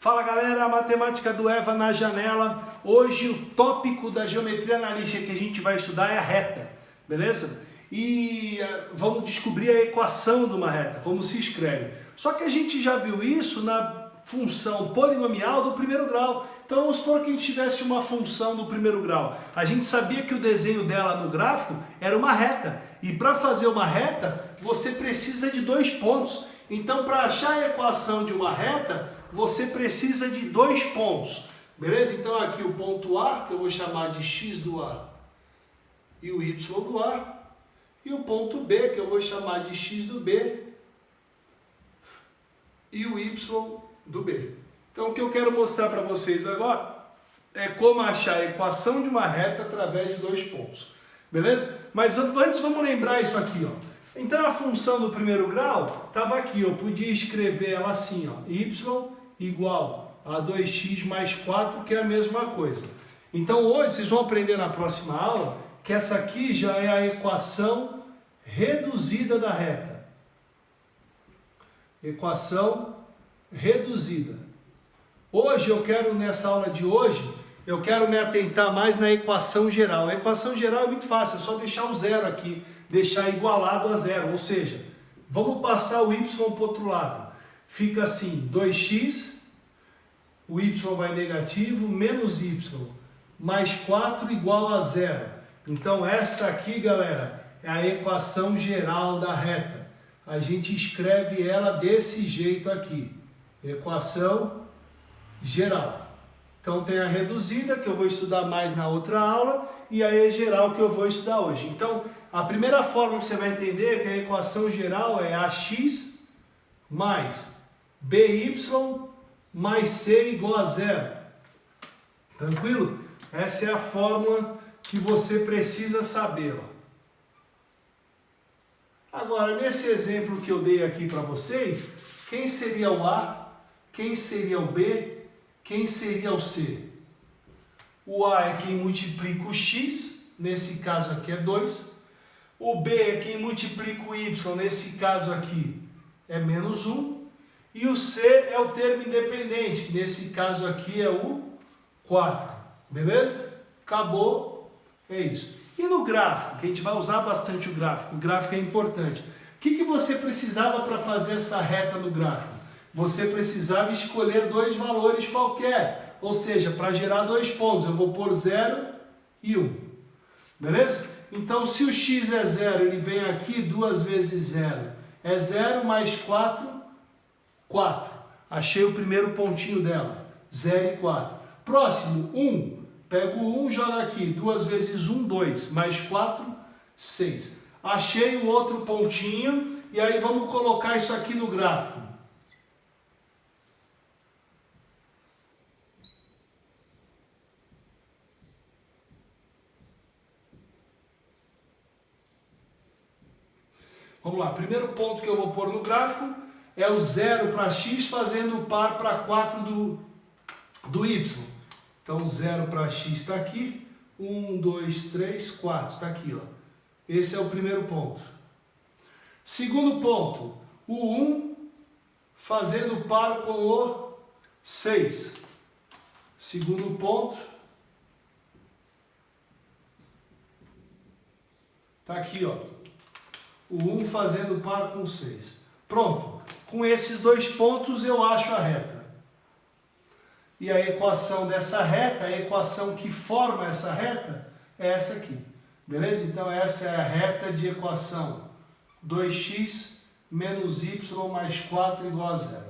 Fala galera, matemática do EVA na janela. Hoje o tópico da geometria analítica que a gente vai estudar é a reta, beleza? E vamos descobrir a equação de uma reta, como se escreve. Só que a gente já viu isso na função polinomial do primeiro grau. Então vamos supor que a gente tivesse uma função do primeiro grau. A gente sabia que o desenho dela no gráfico era uma reta. E para fazer uma reta, você precisa de dois pontos. Então para achar a equação de uma reta, você precisa de dois pontos. Beleza? Então aqui o ponto A, que eu vou chamar de x do A, e o y do A. E o ponto B, que eu vou chamar de x do B, e o y do B. Então o que eu quero mostrar para vocês agora é como achar a equação de uma reta através de dois pontos. Beleza? Mas antes vamos lembrar isso aqui, ó. Então a função do primeiro grau estava aqui, eu podia escrever ela assim, ó, y igual a 2x mais 4, que é a mesma coisa. Então hoje vocês vão aprender na próxima aula que essa aqui já é a equação reduzida da reta. Equação reduzida. Hoje eu quero, nessa aula de hoje, eu quero me atentar mais na equação geral. A equação geral é muito fácil, é só deixar o zero aqui, deixar igualado a zero. Ou seja, vamos passar o y para o outro lado. Fica assim, 2x, o y vai negativo, menos y, mais 4 igual a zero. Então essa aqui, galera, é a equação geral da reta. A gente escreve ela desse jeito aqui. Equação geral. Então tem a reduzida, que eu vou estudar mais na outra aula, e a geral, que eu vou estudar hoje. Então, a primeira forma que você vai entender é que a equação geral é ax mais by mais c igual a zero. Tranquilo? Essa é a fórmula que você precisa saber. Ó. Agora, nesse exemplo que eu dei aqui para vocês, quem seria o A? Quem seria o B? Quem seria o C? O A é quem multiplica o x, nesse caso aqui é 2. O B é quem multiplica o y, nesse caso aqui é menos 1. E o C é o termo independente, que nesse caso aqui é o 4. Beleza? Acabou. É isso. E no gráfico, que a gente vai usar bastante o gráfico é importante. O que você precisava para fazer essa reta no gráfico? Você precisava escolher dois valores qualquer, ou seja, para gerar dois pontos, eu vou pôr 0 e 1. Beleza? Então, se o x é 0, ele vem aqui 2 vezes 0. É 0 mais 4, 4. Achei o primeiro pontinho dela, 0 e 4. Próximo, 1. Pego o 1, jogo aqui, 2 vezes 1, 2, mais 4, 6. Achei o outro pontinho, e aí vamos colocar isso aqui no gráfico. Vamos lá, primeiro ponto que eu vou pôr no gráfico é o 0 para x fazendo o par para 4 do y. Então 0 para x está aqui, 1, 2, 3, 4, está aqui, ó. Esse é o primeiro ponto. Segundo ponto, o 1 fazendo par com o 6. Segundo ponto, está aqui, ó. O 1 fazendo par com 6. Pronto. Com esses dois pontos eu acho a reta. E a equação dessa reta, a equação que forma essa reta, é essa aqui. Beleza? Então essa é a reta de equação 2x menos y mais 4 igual a 0.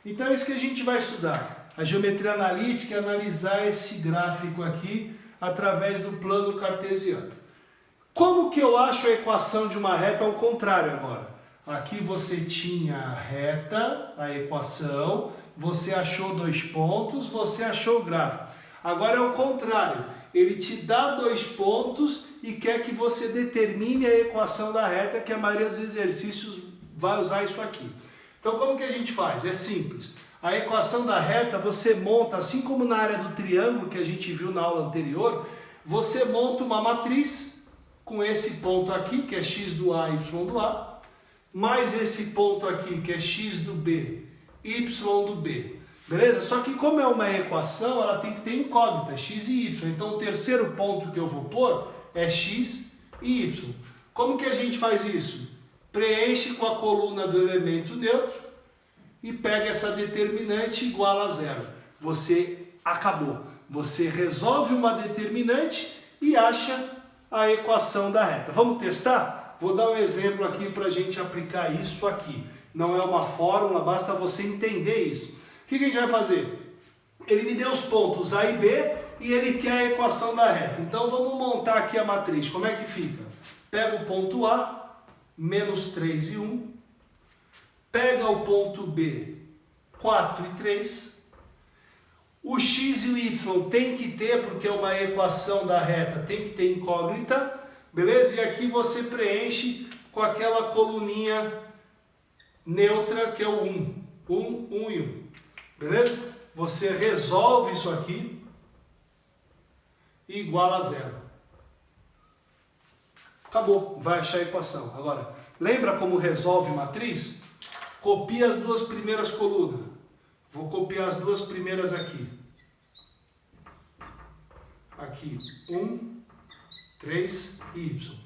Então é isso que a gente vai estudar. A geometria analítica é analisar esse gráfico aqui através do plano cartesiano. Como que eu acho a equação de uma reta ao contrário agora? Aqui você tinha a reta, a equação, você achou dois pontos, você achou o gráfico. Agora é o contrário, ele te dá dois pontos e quer que você determine a equação da reta, que a maioria dos exercícios vai usar isso aqui. Então como que a gente faz? É simples. A equação da reta você monta, assim como na área do triângulo que a gente viu na aula anterior, você monta uma matriz com esse ponto aqui, que é x do A, y do A, mais esse ponto aqui, que é x do B, y do B. Beleza? Só que como é uma equação, ela tem que ter incógnita, x e y. Então o terceiro ponto que eu vou pôr é x e y. Como que a gente faz isso? Preenche com a coluna do elemento neutro e pega essa determinante igual a zero. Você acabou. Você resolve uma determinante e acha a equação da reta. Vamos testar? Vou dar um exemplo aqui para a gente aplicar isso aqui. Não é uma fórmula, basta você entender isso. O que a gente vai fazer? Ele me deu os pontos A e B e ele quer a equação da reta. Então vamos montar aqui a matriz. Como é que fica? Pega o ponto A, menos 3 e 1. Pega o ponto B, 4 e 3. O x e o y tem que ter, porque é uma equação da reta, tem que ter incógnita, beleza? E aqui você preenche com aquela coluninha neutra que é o 1. 1, 1 e 1. Beleza? Você resolve isso aqui e iguala a zero. Acabou, vai achar a equação. Agora, lembra como resolve matriz? Copia as duas primeiras colunas. Vou copiar as duas primeiras aqui. Aqui, 1, 3 e y.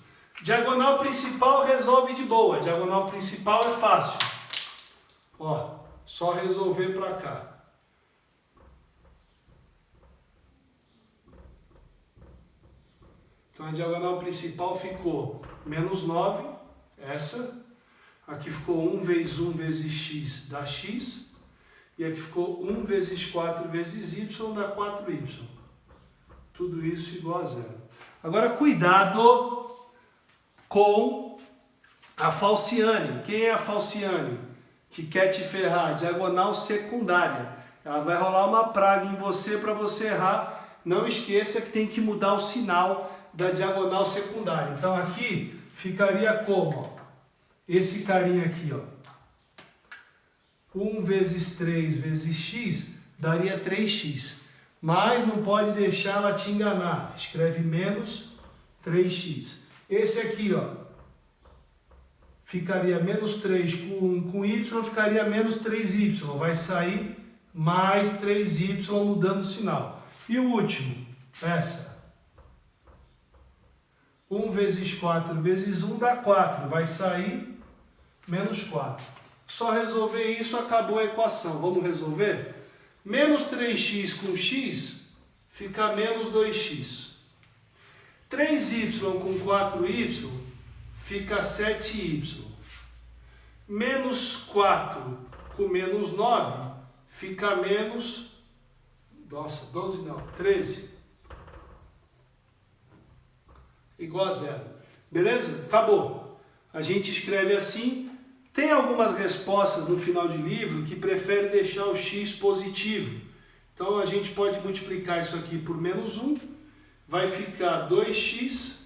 Diagonal principal resolve de boa. Diagonal principal é fácil. Ó, só resolver para cá. Então a diagonal principal ficou menos 9, essa. Aqui ficou 1 vezes 1 vezes x dá x. E aqui ficou 1 vezes 4 vezes y dá 4y. Tudo isso igual a zero. Agora cuidado com a falciane. Quem é a falciane? Que quer te ferrar. Diagonal secundária. Ela vai rolar uma praga em você para você errar. Não esqueça que tem que mudar o sinal da diagonal secundária. Então aqui ficaria como? Ó, esse carinha aqui, ó. 1 vezes 3 vezes x daria 3x. Mas não pode deixar ela te enganar. Escreve menos 3x. Esse aqui, ó, ficaria menos 3 com y, ficaria menos 3y. Vai sair mais 3y mudando o sinal. E o último, essa. 1 vezes 4 vezes 1 dá 4. Vai sair menos 4. Só resolver isso, acabou a equação. Vamos resolver? Menos 3x com x fica menos 2x. 3y com 4y fica 7y. Menos 4 com menos 9 fica menos... Nossa, 12 não, 13. Igual a zero. Beleza? Acabou. A gente escreve assim. Tem algumas respostas no final de livro que preferem deixar o x positivo. Então a gente pode multiplicar isso aqui por menos 1. Vai ficar 2x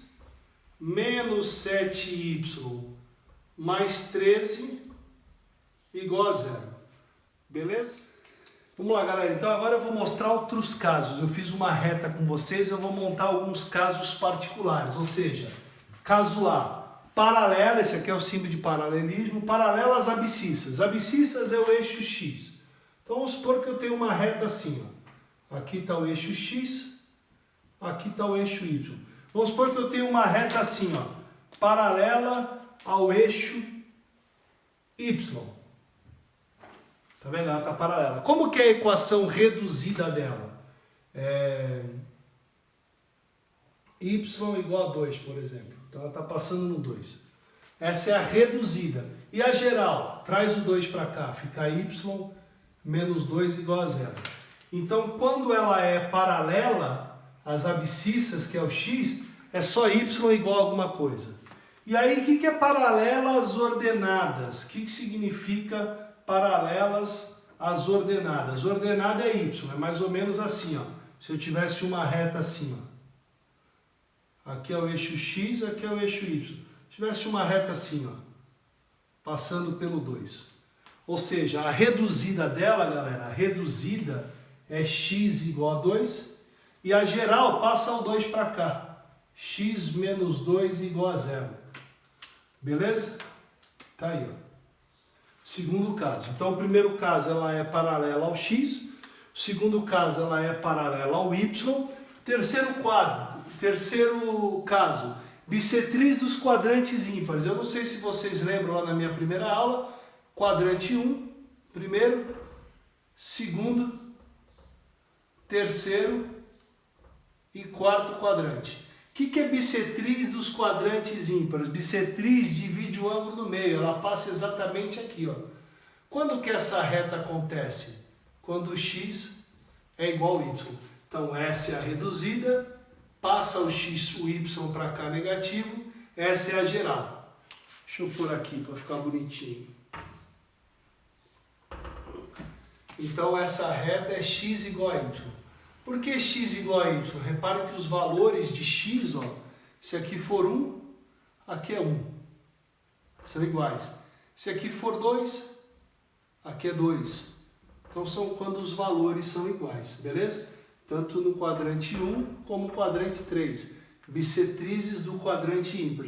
menos 7y mais 13 igual a zero. Beleza? Vamos lá, galera. Então agora eu vou mostrar outros casos. Eu fiz uma reta com vocês, eu vou montar alguns casos particulares. Ou seja, caso A. Paralela, esse aqui é o símbolo de paralelismo, paralela às abscissas. Abscissas é o eixo x. Então vamos supor que eu tenho uma reta assim. Ó. Aqui está o eixo x, aqui está o eixo y. Vamos supor que eu tenho uma reta assim, ó, paralela ao eixo y. Tá vendo? Ela está paralela. Como que é a equação reduzida dela? Y igual a 2, por exemplo. Então ela está passando no 2. Essa é a reduzida. E a geral? Traz o 2 para cá. Fica y menos 2 igual a 0. Então quando ela é paralela às abscissas, que é o x, é só y igual a alguma coisa. E aí o que é paralela às ordenadas? O que significa paralelas às ordenadas? Ordenada é y. É mais ou menos assim. Ó. Se eu tivesse uma reta assim, ó. Aqui é o eixo x, aqui é o eixo y. Se tivesse uma reta assim, ó, passando pelo 2. Ou seja, a reduzida dela, galera, a reduzida é x igual a 2. E a geral passa o 2 para cá. X menos 2 igual a 0. Beleza? Tá aí, ó. Segundo caso. Então, o primeiro caso ela é paralela ao x, o segundo caso ela é paralela ao y. Terceiro caso, bissetriz dos quadrantes ímpares. Eu não sei se vocês lembram lá na minha primeira aula, quadrante 1, primeiro, segundo, terceiro e quarto quadrante. O que é bissetriz dos quadrantes ímpares? Bissetriz divide o ângulo no meio, ela passa exatamente aqui, ó. Quando que essa reta acontece? Quando o x é igual ao y. Então, essa é a reduzida, passa o x, o y para cá negativo, essa é a geral. Deixa eu pôr aqui para ficar bonitinho. Então, essa reta é x igual a y. Por que x igual a y? Repare que os valores de x, ó, se aqui for 1, aqui é 1. São iguais. Se aqui for 2, aqui é 2. Então, são quando os valores são iguais, beleza? Tanto no quadrante 1 como no quadrante 3. Bissetrizes do quadrante ímpar.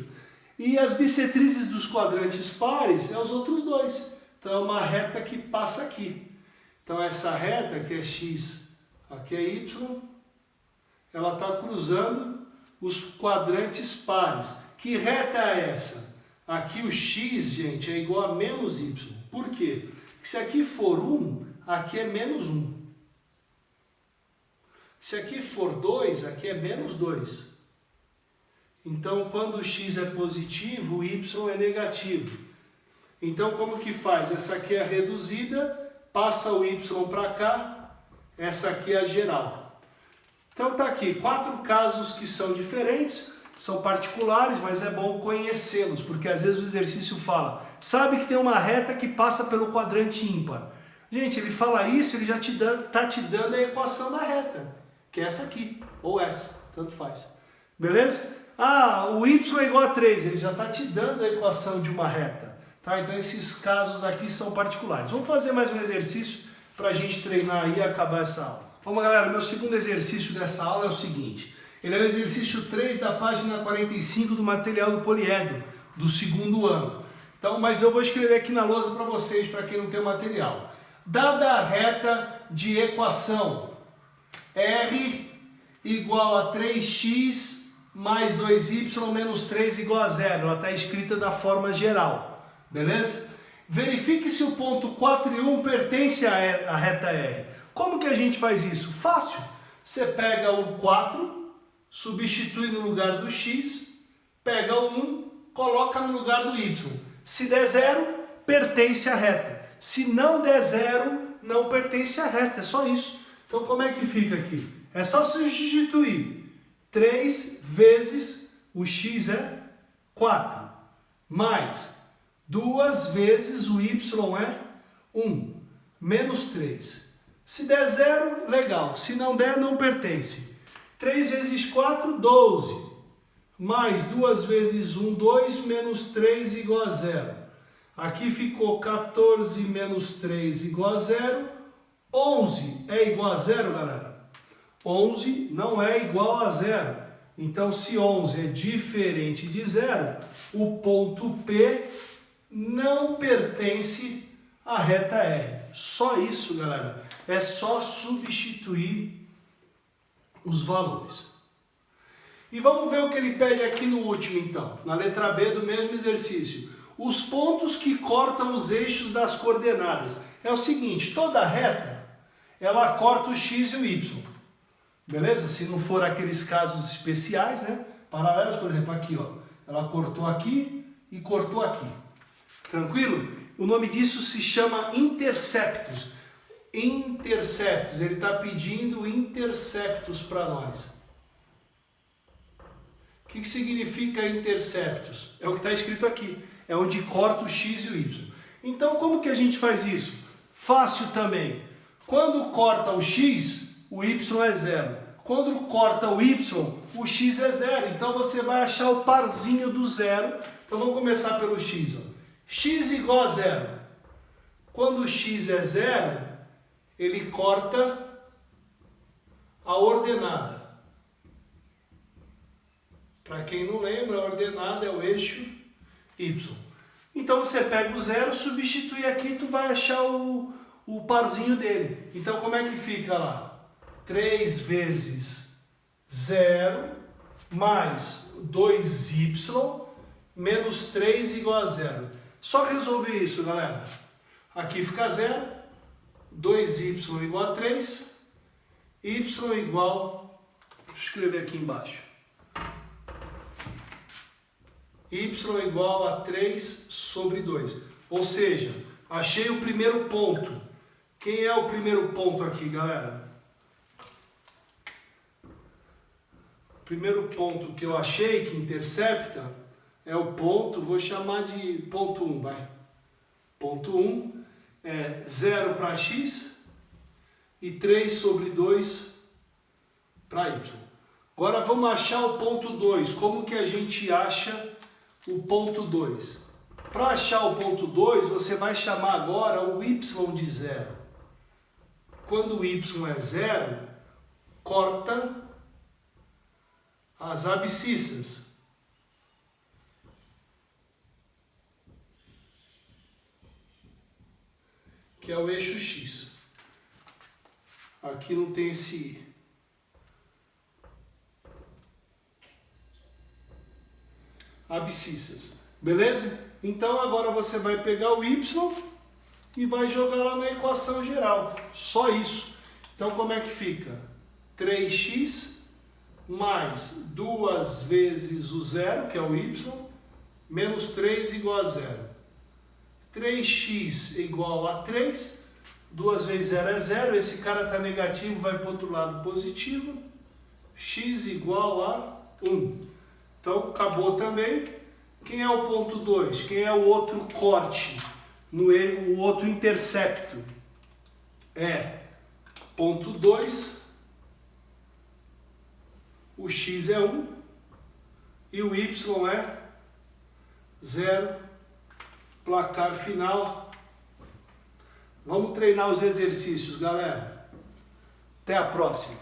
E as bissetrizes dos quadrantes pares é os outros dois. Então, é uma reta que passa aqui. Então, essa reta, que é x, aqui é y, ela está cruzando os quadrantes pares. Que reta é essa? Aqui o x, gente, é igual a menos y. Por quê? Porque se aqui for 1, aqui é menos 1. Se aqui for 2, aqui é menos 2. Então, quando o x é positivo, o y é negativo. Então, como que faz? Essa aqui é a reduzida, passa o y para cá, essa aqui é a geral. Então tá aqui, 4 casos que são diferentes, são particulares, mas é bom conhecê-los, porque às vezes o exercício fala, sabe que tem uma reta que passa pelo quadrante ímpar. Gente, ele fala isso, ele já está te dando a equação da reta, que é essa aqui, ou essa, tanto faz. Beleza? Ah, o y é igual a 3, ele já está te dando a equação de uma reta. Tá? Então esses casos aqui são particulares. Vamos fazer mais um exercício para a gente treinar aí e acabar essa aula. Vamos, galera, meu segundo exercício dessa aula é o seguinte. Ele é o exercício 3 da página 45 do material do poliedro, do segundo ano. Então, mas eu vou escrever aqui na lousa para vocês, para quem não tem o material. Dada a reta de equação R igual a 3x mais 2y menos 3 igual a 0. Ela está escrita da forma geral, beleza? Verifique se o ponto 4 e 1 pertence à reta R. Como que a gente faz isso? Fácil. Você pega o 4, substitui no lugar do x, pega o 1, coloca no lugar do y. Se der 0, pertence à reta. Se não der 0, não pertence à reta. É só isso. Então, como é que fica aqui? É só substituir. 3 vezes o x é 4, mais 2 vezes o y é 1, menos 3. Se der 0, legal. Se não der, não pertence. 3 vezes 4, 12. Mais 2 vezes 1, 2, menos 3 igual a 0. Aqui ficou 14 menos 3 igual a 0. 11 é igual a 0, galera? 11 não é igual a 0. Então, se 11 é diferente de 0, o ponto P não pertence à reta R. Só isso, galera. É só substituir os valores. E vamos ver o que ele pede aqui no último, então. Na letra B do mesmo exercício. Os pontos que cortam os eixos das coordenadas. É o seguinte, toda reta, ela corta o x e o y. Beleza? Se não for aqueles casos especiais, né? Paralelos, por exemplo, aqui, ó. Ela cortou aqui e cortou aqui. Tranquilo? O nome disso se chama interceptos. Interceptos. Ele está pedindo interceptos para nós. O que significa interceptos? É o que está escrito aqui. É onde corta o x e o y. Então, como que a gente faz isso? Fácil também. Quando corta o x, o y é 0. Quando corta o y, o x é 0. Então, você vai achar o parzinho do 0. Então, vamos começar pelo x. Ó. X igual a 0. Quando o x é 0, ele corta a ordenada. Para quem não lembra, a ordenada é o eixo y. Então você pega o 0, substitui aqui, tu vai achar o parzinho dele. Então como é que fica lá? 3 vezes 0 mais 2y menos 3 igual a 0. Só resolver isso, galera. Aqui fica 0, 2y igual a 3, y igual, deixa eu escrever aqui embaixo, y igual a 3 sobre 2. Ou seja, achei o primeiro ponto. Quem é o primeiro ponto aqui, galera? O primeiro ponto que eu achei que intercepta é o ponto, vou chamar de ponto 1, vai. Ponto 1 é 0 para x e 3 sobre 2 para y. Agora vamos achar o ponto 2. Como que a gente acha o ponto 2? Para achar o ponto 2, você vai chamar agora o y de 0. Quando o y é 0, corta as abscissas. Que é o eixo x. Aqui não tem esse i. Abscissas. Beleza? Então agora você vai pegar o y e vai jogar lá na equação geral. Só isso. Então como é que fica? 3x mais 2 vezes o 0, que é o y, menos 3 igual a 0. 3x igual a 3, 2 vezes 0 é 0, esse cara está negativo, vai para o outro lado positivo, x igual a 1. Então, acabou também. Quem é o ponto 2? Quem é o outro corte, o outro intercepto? É ponto 2, o x é 1 e o y é 0. Placar final. Vamos treinar os exercícios, galera. Até a próxima.